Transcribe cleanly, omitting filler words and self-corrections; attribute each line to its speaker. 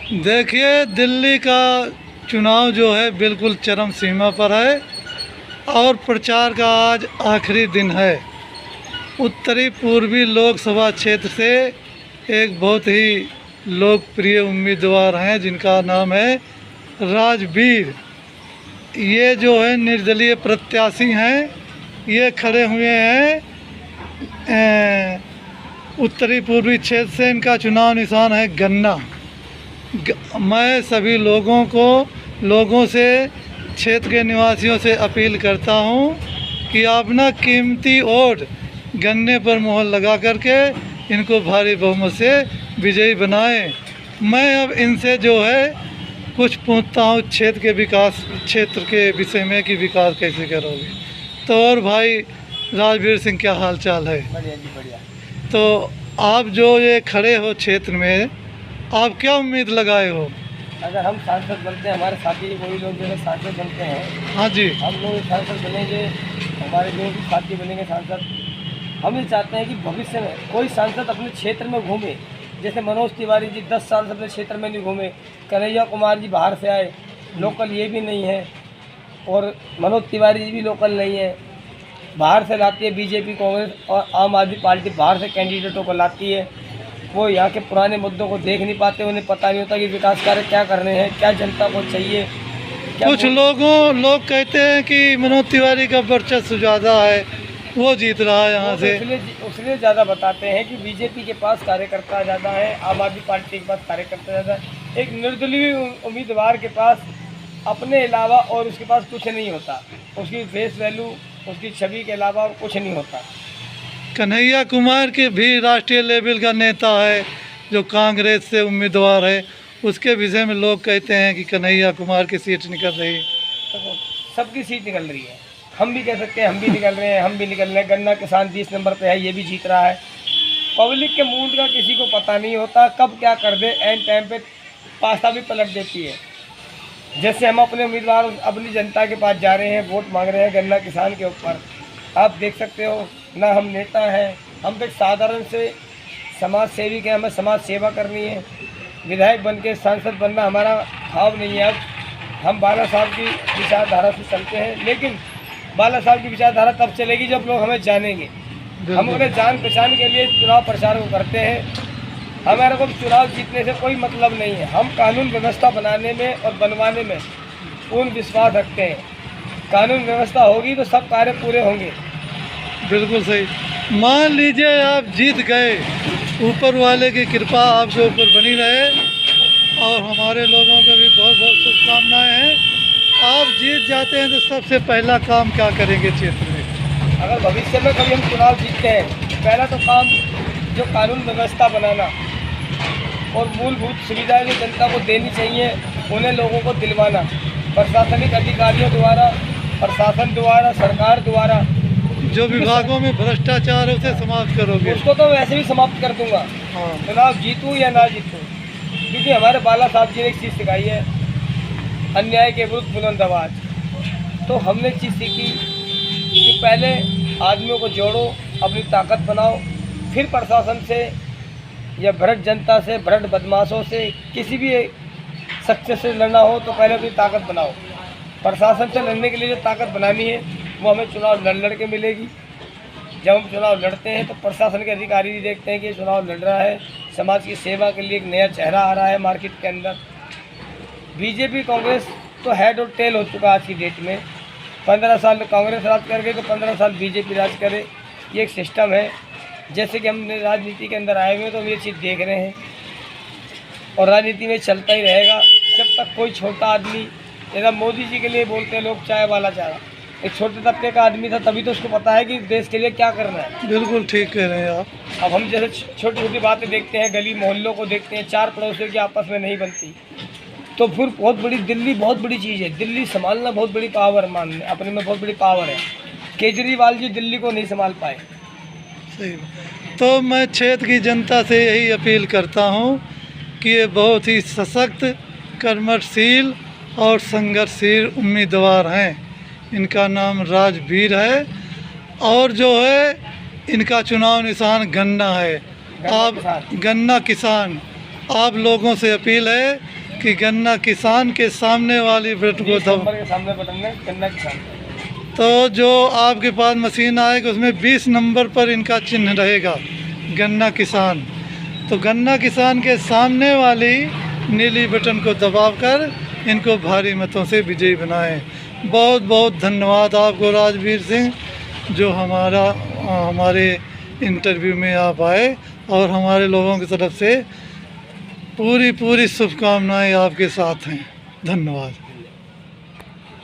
Speaker 1: देखिए, दिल्ली का चुनाव जो है बिल्कुल चरम सीमा पर है और प्रचार का आज आखिरी दिन है। उत्तरी पूर्वी लोकसभा क्षेत्र से एक बहुत ही लोकप्रिय उम्मीदवार हैं जिनका नाम है राजवीर। ये जो है निर्दलीय प्रत्याशी हैं। ये खड़े हुए हैं उत्तरी पूर्वी क्षेत्र से। इनका चुनाव निशान है गन्ना। मैं सभी लोगों से क्षेत्र के निवासियों से अपील करता हूं कि अपना कीमती वोट गन्ने पर मोहर लगा करके इनको भारी बहुमत से विजयी बनाएं। मैं अब इनसे जो है कुछ पूछता हूं क्षेत्र के विषय में कि विकास कैसे करोगे। तो और भाई राजवीर सिंह, क्या हाल चाल है?
Speaker 2: बढ़िया जी, बढ़िया।
Speaker 1: तो आप जो ये खड़े हो क्षेत्र में, आप क्या उम्मीद लगाए हो?
Speaker 2: अगर हम सांसद बनते हैं, हमारे साथी कोई लोग जो है सांसद बनते हैं,
Speaker 1: हाँ जी,
Speaker 2: हम लोग सांसद बनेंगे, हमारे जो भी साथी बनेंगे सांसद, हम ये चाहते हैं कि भविष्य में कोई सांसद अपने क्षेत्र में घूमे। जैसे मनोज तिवारी जी 10 साल से अपने क्षेत्र में नहीं घूमे, कन्हैया कुमार जी बाहर से आए, लोकल ये भी नहीं है, और मनोज तिवारी जी भी लोकल नहीं है, बाहर से लाती है बीजेपी, कांग्रेस और आम आदमी पार्टी बाहर से कैंडिडेटों को लाती है। वो यहाँ के पुराने मुद्दों को देख नहीं पाते, उन्हें पता नहीं होता कि विकास कार्य क्या करने हैं, क्या जनता को चाहिए।
Speaker 1: कुछ लोग कहते हैं कि मनोज तिवारी का वर्चस्व ज़्यादा है, वो जीत रहा है यहाँ से।
Speaker 2: इसलिए ज़्यादा बताते हैं कि बीजेपी के पास कार्यकर्ता ज़्यादा है, आम आदमी पार्टी के पास कार्यकर्ता ज़्यादा है। एक निर्दलीय उम्मीदवार के पास अपने अलावा और उसके पास कुछ नहीं होता, उसकी फेस वैल्यू, उसकी छवि के अलावा और कुछ नहीं होता।
Speaker 1: कन्हैया कुमार के भी राष्ट्रीय लेवल का नेता है जो कांग्रेस से उम्मीदवार है, उसके विषय में लोग कहते हैं कि कन्हैया कुमार की सीट निकल रही है।
Speaker 2: तो सबकी सीट निकल रही है, हम भी कह सकते हैं हम भी निकल रहे हैं, हम भी निकल रहे हैं। गन्ना किसान 20 नंबर पे है, ये भी जीत रहा है। पब्लिक के मूड का किसी को पता नहीं होता, कब क्या कर दे, एंड टाइम पे पास्ता भी पलट देती है। जैसे हम अपने उम्मीदवार अपनी जनता के पास जा रहे हैं, वोट मांग रहे हैं गन्ना किसान के ऊपर, आप देख सकते हो ना हम नेता हैं, हम तो साधारण से समाज सेविक हैं, हमें समाज सेवा करनी है। विधायक बन के सांसद बनना हमारा ख्वाब नहीं है। अब हम बाला साहब की विचारधारा से चलते हैं, लेकिन बाला साहब की विचारधारा तब चलेगी जब लोग हमें जानेंगे। हम उन्हें जान पहचान के लिए चुनाव प्रचार को करते हैं। हमारे को चुनाव जीतने से कोई मतलब नहीं है, हम कानून व्यवस्था बनाने में और बनवाने में पूर्ण विश्वास रखते हैं। कानून व्यवस्था होगी तो सब कार्य पूरे होंगे।
Speaker 1: बिल्कुल सही। मान लीजिए आप जीत गए, ऊपर वाले की कृपा आपके ऊपर बनी रहे और हमारे लोगों को भी बहुत बहुत शुभकामनाएं हैं। आप जीत जाते हैं तो सबसे पहला काम क्या करेंगे क्षेत्र में?
Speaker 2: अगर भविष्य में कभी हम चुनाव जीतते हैं, पहला तो काम जो कानून व्यवस्था बनाना और मूलभूत सुविधाएं जो जनता को देनी चाहिए उन्हें लोगों को दिलवाना, प्रशासनिक अधिकारियों द्वारा, प्रशासन द्वारा, सरकार द्वारा
Speaker 1: जो विभागों में भ्रष्टाचार है उसे समाप्त करोगे?
Speaker 2: उसको तो वैसे भी समाप्त कर दूंगा,
Speaker 1: हाँ।
Speaker 2: चुनाव जीतूँ या ना जीतूँ। क्योंकि हमारे बाला साहब जी ने एक चीज़ सिखाई है, अन्याय के विरुद्ध बुलंद आवाज। तो हमने एक चीज़ सीखी कि पहले आदमियों को जोड़ो, अपनी ताकत बनाओ, फिर प्रशासन से या भ्रष्ट जनता से, भ्रष्ट बदमाशों से, किसी भी शख्स से लड़ना हो तो पहले अपनी ताकत बनाओ। प्रशासन से लड़ने के लिए जो ताकत बनानी है वो हमें चुनाव लड़ के मिलेगी। जब हम चुनाव लड़ते हैं तो प्रशासन के अधिकारी भी देखते हैं कि चुनाव लड़ रहा है, समाज की सेवा के लिए एक नया चेहरा आ रहा है मार्केट के अंदर। बीजेपी कांग्रेस तो हेड और टेल हो चुका आज की डेट में। 15 साल कांग्रेस राज कर गई तो 15 साल बीजेपी राज करे, ये एक सिस्टम है। जैसे कि हमने राजनीति के अंदर आए हुए तो हम ये चीज़ देख रहे हैं और राजनीति में चलता ही रहेगा जब तक कोई छोटा आदमी, जैसा मोदी जी के लिए बोलते हैं लोग चाय वाला चारा, एक छोटे तबके का आदमी था तभी तो उसको पता है कि देश के लिए क्या करना है।
Speaker 1: बिल्कुल ठीक कह रहे हैं आप।
Speaker 2: अब हम जैसे छोटी छोटी बातें देखते हैं, गली मोहल्लों को देखते हैं, चार पड़ोसियों की आपस में नहीं बनती, तो फिर बहुत बड़ी दिल्ली बहुत बड़ी चीज़ है। दिल्ली संभालना बहुत बड़ी पावर मानने अपने में बहुत बड़ी पावर है। केजरीवाल जी दिल्ली को नहीं संभाल पाए।
Speaker 1: सही। तो मैं क्षेत्र की जनता से यही अपील करता हूँ कि ये बहुत ही सशक्त, कर्मठशील और संघर्षशील उम्मीदवार हैं। इनका नाम राजवीर है और जो है इनका चुनाव निशान गन्ना है। आप गन्ना किसान, आप लोगों से अपील है कि गन्ना किसान के सामने वाली बटन को
Speaker 2: 20 नंबर के सामने बटन में गन्ना किसान।
Speaker 1: तो जो आपके पास मशीन आएगी उसमें 20 नंबर पर इनका चिन्ह रहेगा, गन्ना किसान। तो गन्ना किसान के सामने वाली नीली बटन को दबाकर इनको भारी मतों से विजयी बनाएं। बहुत बहुत धन्यवाद आपको राजवीर सिंह, जो हमारे इंटरव्यू में आप आए, और हमारे लोगों की तरफ से पूरी शुभकामनाएं आपके साथ हैं। धन्यवाद।